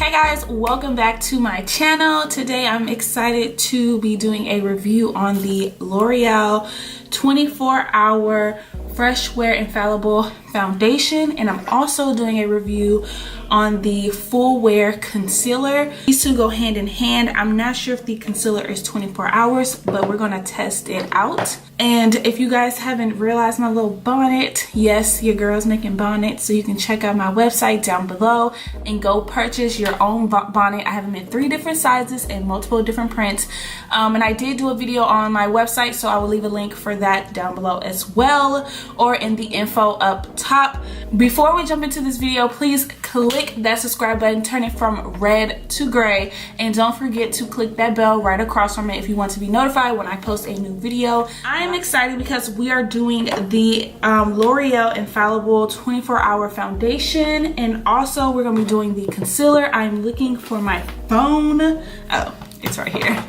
Hey guys, welcome back to my channel. Today I'm excited to be doing a review on the L'Oreal 24-hour Fresh Wear Infallible Foundation, and I'm also doing a review on the Full Wear Concealer. These two go hand in hand. I'm not sure if the concealer is 24 hours, but we're gonna test it out. And if you guys haven't realized my little bonnet, yes, your girl's making bonnets, so you can check out my website down below and go purchase your own bonnet. I have them in 3 different sizes and multiple different prints. And I did do a video on my website, so I will leave a link for that down below as well, or in the info up top. Before we jump into this video, please click that subscribe button, turn it from red to gray, and don't forget to click that bell right across from it if you want to be notified when I post a new video. I'm excited because we are doing the L'Oreal Infallible 24-hour foundation, and also we're gonna be doing the concealer. I'm looking for my phone. Oh, it's right here,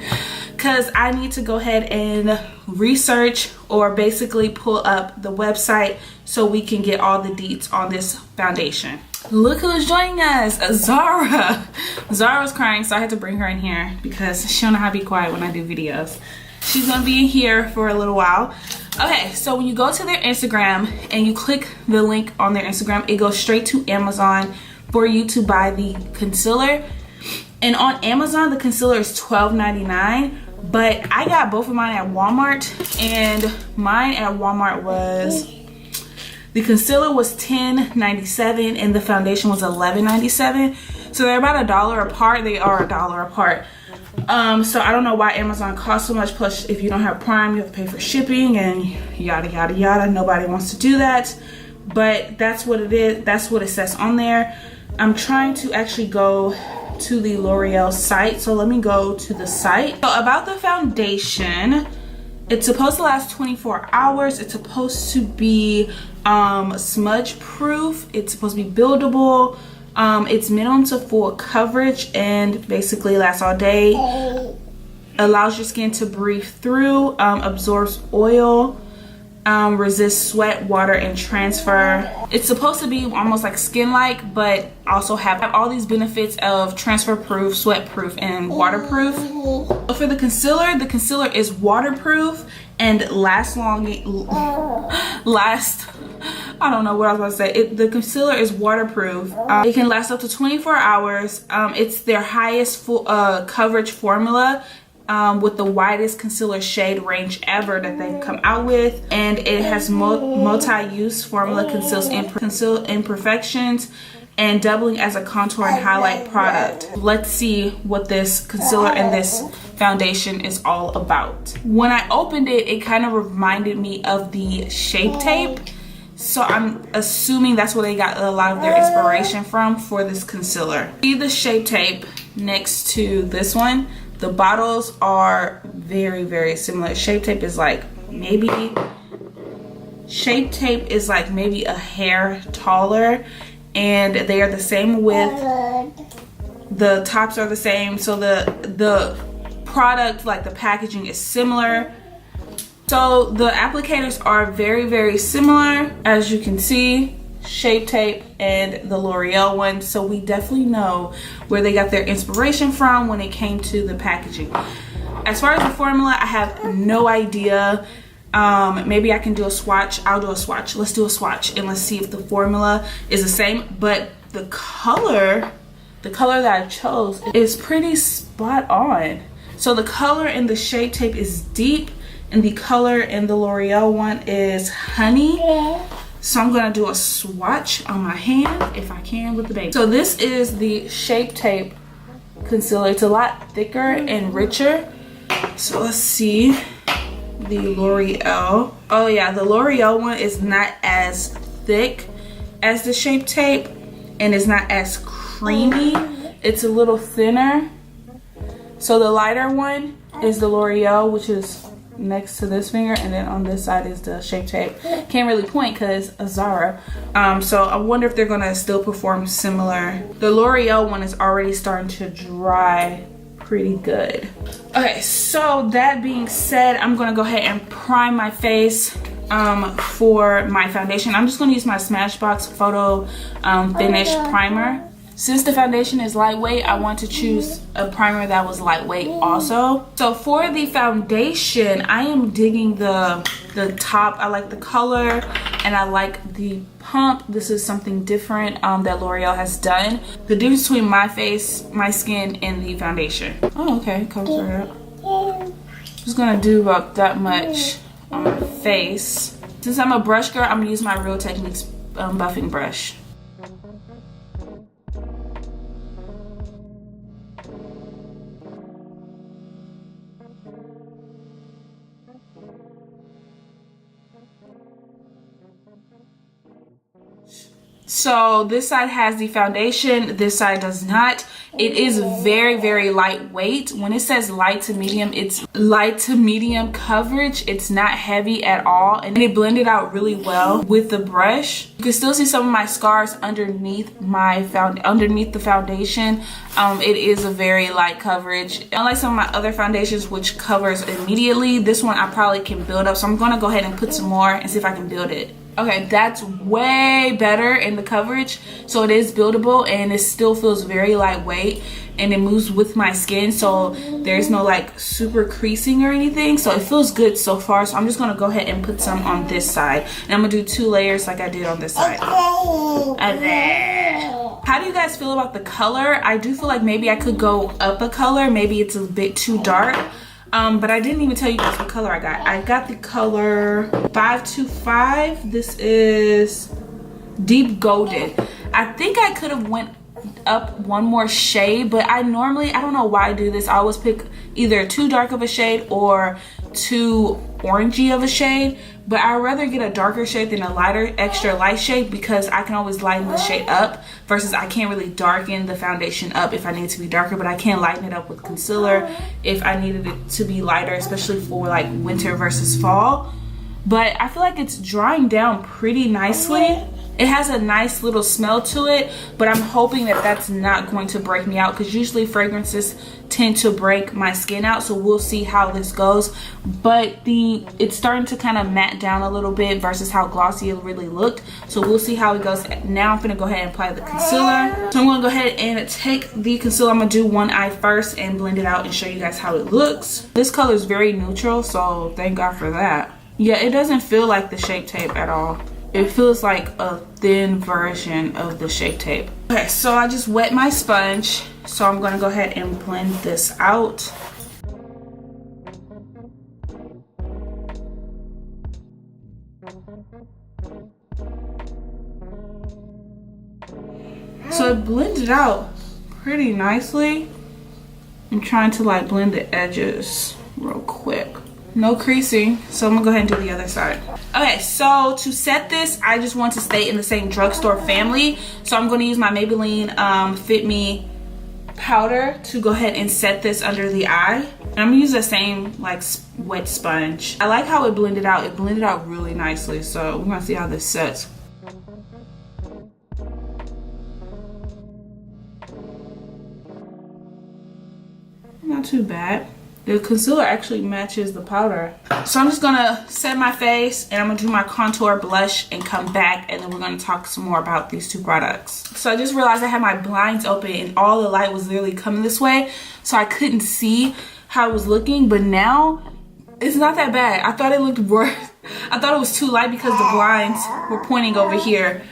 because I need to go ahead and research or basically pull up the website so we can get all the deets on this foundation. Look who's joining us, Zara. Zara was crying, so I had to bring her in here because she don't know how to be quiet when I do videos. She's gonna be in here for a little while. Okay, so when you go to their Instagram and you click the link on their Instagram, it goes straight to Amazon for you to buy the concealer. And on Amazon, the concealer is $12.99, but I got both of mine at Walmart, and mine at Walmart was, the concealer was $10.97 and the foundation was $11.97. So they're about $1 apart. They are $1 apart. So I don't know why Amazon costs so much. Plus, if you don't have Prime, you have to pay for shipping and yada yada yada. Nobody wants to do that, but that's what it is. That's what it says on there. I'm trying to actually go to the L'Oreal site, so let me go to the site. So about the foundation, it's supposed to last 24 hours. It's supposed to be smudge proof. It's supposed to be buildable. It's minimum to full coverage and basically lasts all day. Allows your skin to breathe through, absorbs oil, resists sweat, water, and transfer. It's supposed to be almost like skin-like, but also have all these benefits of transfer proof, sweat proof, and waterproof. So for the concealer is waterproof and lasts long. I don't know what I was about to say. The concealer is waterproof. It can last up to 24 hours. It's their highest full coverage formula, with the widest concealer shade range ever that they've come out with, and it has multi-use formula, conceals imperfections, and doubling as a contour and highlight product. Let's see what this concealer and this foundation is all about. When I opened it, it kind of reminded me of the Shape Tape, so I'm assuming that's where they got a lot of their inspiration from for this concealer. See the Shape Tape next to this one. The bottles are very, very similar. Shape Tape is like maybe a hair taller, and they are the same width. The tops are the same, so the product, like the packaging, is similar. So the applicators are very, very similar, as you can see. Shape Tape and the L'Oreal one, so we definitely know where they got their inspiration from when it came to the packaging. As far as the formula, I have no idea. Maybe I can do a swatch. I'll do a swatch. Let's do a swatch and let's see if the formula is the same. But the color that I chose is pretty spot on. So the color in the Shape Tape is deep, and the color in the L'Oreal one is honey. So I'm gonna do a swatch on my hand if I can with the baby. So this is the Shape Tape concealer. It's a lot thicker and richer. So let's see the L'Oreal. Oh yeah, the L'Oreal one is not as thick as the Shape Tape, and it's not as creamy. It's a little thinner. So the lighter one is the L'Oreal, which is next to this finger, and then on this side is the Shape Tape. Can't really point because Zara. So I wonder if they're gonna still perform similar. The L'Oreal one is already starting to dry pretty good. Okay, so that being said, I'm gonna go ahead and prime my face for my foundation. I'm just gonna use my Smashbox Photo Finish Primer. Since the foundation is lightweight, I want to choose a primer that was lightweight also. So for the foundation, I am digging the top. I like the color and I like the pump. This is something different that L'Oreal has done. The difference between my face, my skin, and the foundation. Oh, okay, covers right up. Just gonna do about that much on my face. Since I'm a brush girl, I'm gonna use my Real Techniques buffing brush. So this side has the foundation, this side does not. It is very, very lightweight. When it says light to medium, it's light to medium coverage. It's not heavy at all, and it blended out really well with the brush. You can still see some of my scars underneath the foundation. It is a very light coverage. Unlike some of my other foundations, which covers immediately, this one I probably can build up. So I'm gonna go ahead and put some more and see if I can build it. Okay, that's way better in the coverage. So it is buildable and it still feels very lightweight and it moves with my skin. So there's no like super creasing or anything. So it feels good so far. So I'm just gonna go ahead and put some on this side. And I'm gonna do 2 layers like I did on this side. How do you guys feel about the color? I do feel like maybe I could go up a color. Maybe it's a bit too dark. But I didn't even tell you guys what color I got. I got the color 525. This is deep golden. I think I could have went up one more shade, but I don't know why I do this. I always pick either too dark of a shade or too orangey of a shade, but I'd rather get a darker shade than a lighter, extra light shade, because I can always lighten the shade up versus I can't really darken the foundation up if I need it to be darker, but I can lighten it up with concealer if I needed it to be lighter, especially for like winter versus fall. But I feel like it's drying down pretty nicely. It has a nice little smell to it, but I'm hoping that that's not going to break me out, because usually fragrances tend to break my skin out. So we'll see how this goes. But it's starting to kind of matte down a little bit versus how glossy it really looked. So we'll see how it goes. Now I'm gonna go ahead and apply the concealer. So I'm gonna go ahead and take the concealer. I'm gonna do one eye first and blend it out and show you guys how it looks. This color is very neutral, so thank God for that. Yeah, it doesn't feel like the Shape Tape at all. It feels like a thin version of the Shape Tape. Okay, so I just wet my sponge. So I'm gonna go ahead and blend this out. So it blended out pretty nicely. I'm trying to like blend the edges real quick. No creasing, so I'm gonna go ahead and do the other side. Okay, so to set this, I just want to stay in the same drugstore family. So I'm gonna use my Maybelline Fit Me powder to go ahead and set this under the eye. And I'm gonna use the same like wet sponge. I like how it blended out. It blended out really nicely. So we're gonna see how this sets. Not too bad. The concealer actually matches the powder. So I'm just gonna set my face and I'm gonna do my contour blush and come back, and then we're gonna talk some more about these two products. So I just realized I had my blinds open and all the light was literally coming this way, so I couldn't see how it was looking, but now it's not that bad. I thought it looked worse. I thought it was too light because the blinds were pointing over here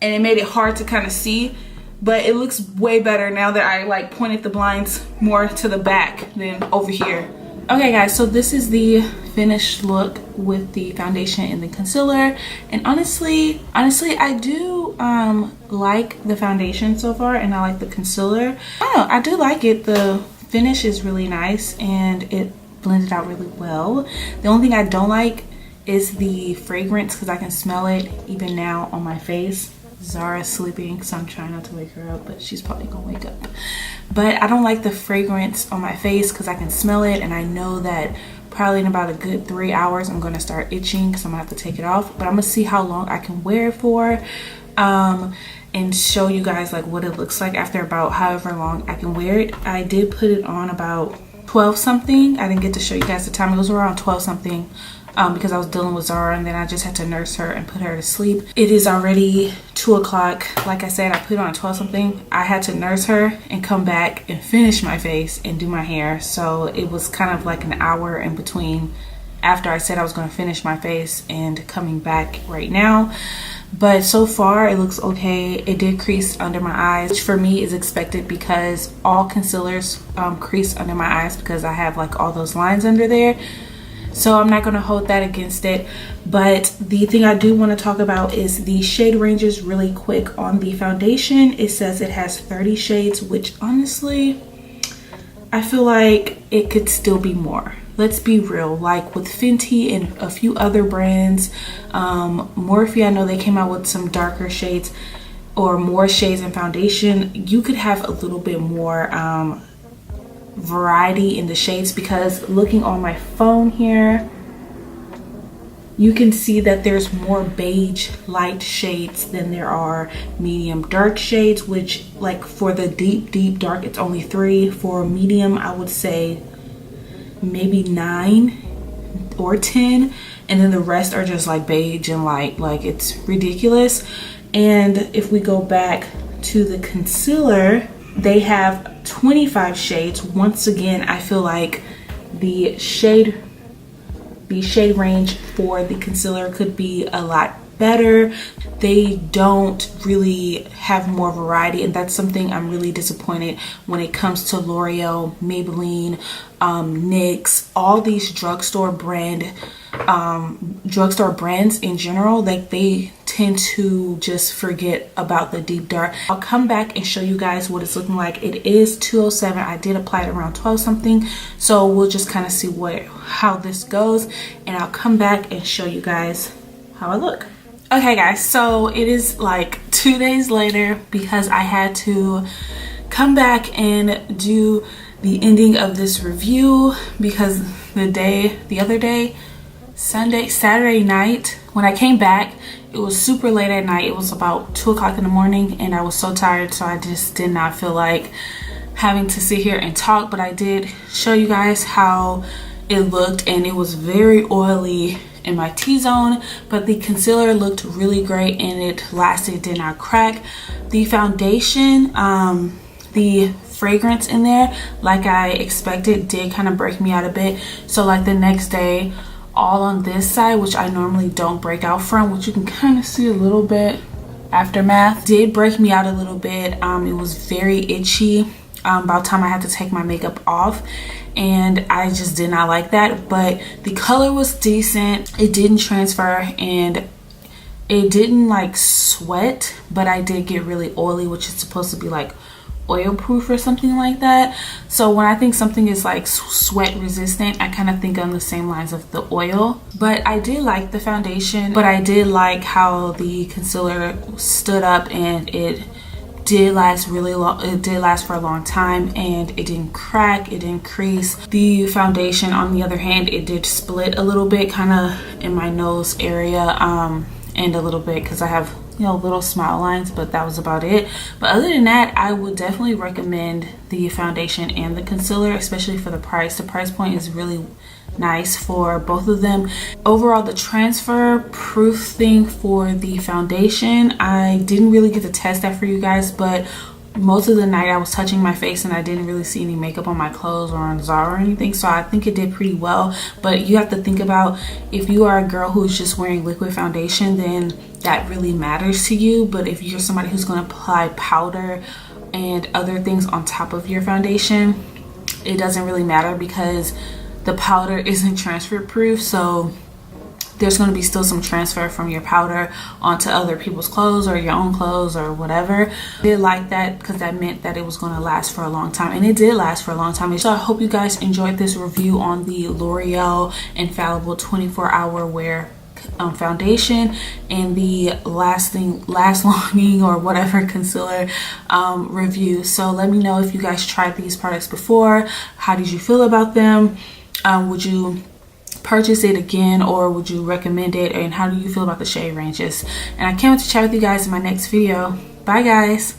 and it made it hard to kind of see. But it looks way better now that I like pointed the blinds more to the back than over here. Okay guys, so this is the finished look with the foundation and the concealer. And honestly I do like the foundation so far, and I like the concealer. I don't know, I do like it. The finish is really nice and it blended out really well. The only thing I don't like is the fragrance, because I can smell it even now on my face. Zara's sleeping, so I'm trying not to wake her up, but she's probably gonna wake up. But I don't like the fragrance on my face because I can smell it, and I know that probably in about a good 3 hours I'm gonna start itching, because I'm gonna have to take it off. But I'm gonna see how long I can wear it for, and show you guys like what it looks like after about however long I can wear it. I did put it on about 12 something. I didn't get to show you guys the time. It was around 12 something because I was dealing with Zara, and then I just had to nurse her and put her to sleep. It is already 2 o'clock. Like I said, I put on 12 something. I had to nurse her and come back and finish my face and do my hair. So it was kind of like an hour in between after I said I was going to finish my face and coming back right now. But so far it looks okay. It did crease under my eyes, which for me is expected because all concealers crease under my eyes because I have like all those lines under there. So I'm not going to hold that against it. But the thing I do want to talk about is the shade ranges really quick. On the foundation, it says it has 30 shades, which honestly, I feel like it could still be more. Let's be real, like with Fenty and a few other brands, Morphe, I know they came out with some darker shades or more shades in foundation. You could have a little bit more variety in the shades, because looking on my phone here, you can see that there's more beige light shades than there are medium dark shades, which like for the deep dark, it's only 3. For medium, I would say maybe 9 or 10, and then the rest are just like beige and light. Like, it's ridiculous. And if we go back to the concealer, they have 25 shades. Once again, I feel like the shade range for the concealer could be a lot better. They don't really have more variety, and that's something I'm really disappointed when it comes to L'Oreal, Maybelline, NYX, all these drugstore brands in general. Like, they tend to just forget about the deep dark. I'll come back and show you guys what it's looking like. It is 207. I did apply it around 12 something, so we'll just kind of see how this goes, and I'll come back and show you guys how I look. Okay guys, so it is like 2 days later because I had to come back and do the ending of this review, because the other day, Saturday night, when I came back, it was super late at night. It was about 2 o'clock in the morning, and I was so tired, so I just did not feel like having to sit here and talk. But I did show you guys how it looked, and it was very oily in my T-zone, but the concealer looked really great and it lasted, did not crack. The foundation, the fragrance in there, like I expected, did kind of break me out a bit. So like the next day, all on this side, which I normally don't break out from, which you can kind of see a little bit aftermath, did break me out a little bit. It was very itchy about time I had to take my makeup off, and I just did not like that. But the color was decent, it didn't transfer, and it didn't like sweat, but I did get really oily, which is supposed to be like oil proof or something like that. So when I think something is like sweat resistant, I kind of think on the same lines of the oil. But I did like the foundation, but I did like how the concealer stood up, and it did last really long. It did last for a long time, and it didn't crack, it didn't crease. The foundation, on the other hand, it did split a little bit, kind of in my nose area, and a little bit because I have, you know, little smile lines, but that was about it. But other than that, I would definitely recommend the foundation and the concealer, especially for the price. The price point is really nice for both of them. Overall, the transfer proof thing for the foundation, I didn't really get to test that for you guys, but most of the night I was touching my face and I didn't really see any makeup on my clothes or on Zara or anything, so I think it did pretty well. But you have to think about, if you are a girl who's just wearing liquid foundation, then that really matters to you. But if you're somebody who's going to apply powder and other things on top of your foundation, it doesn't really matter because the powder isn't transfer proof, so there's going to be still some transfer from your powder onto other people's clothes or your own clothes or whatever. I did like that because that meant that it was going to last for a long time, and it did last for a long time. So I hope you guys enjoyed this review on the L'Oreal Infallible 24-hour wear foundation and the last longing or whatever concealer review. So let me know if you guys tried these products before. How did you feel about them? Would you purchase it again, or would you recommend it? And how do you feel about the shade ranges? And I can't wait to chat with you guys in my next video. Bye guys.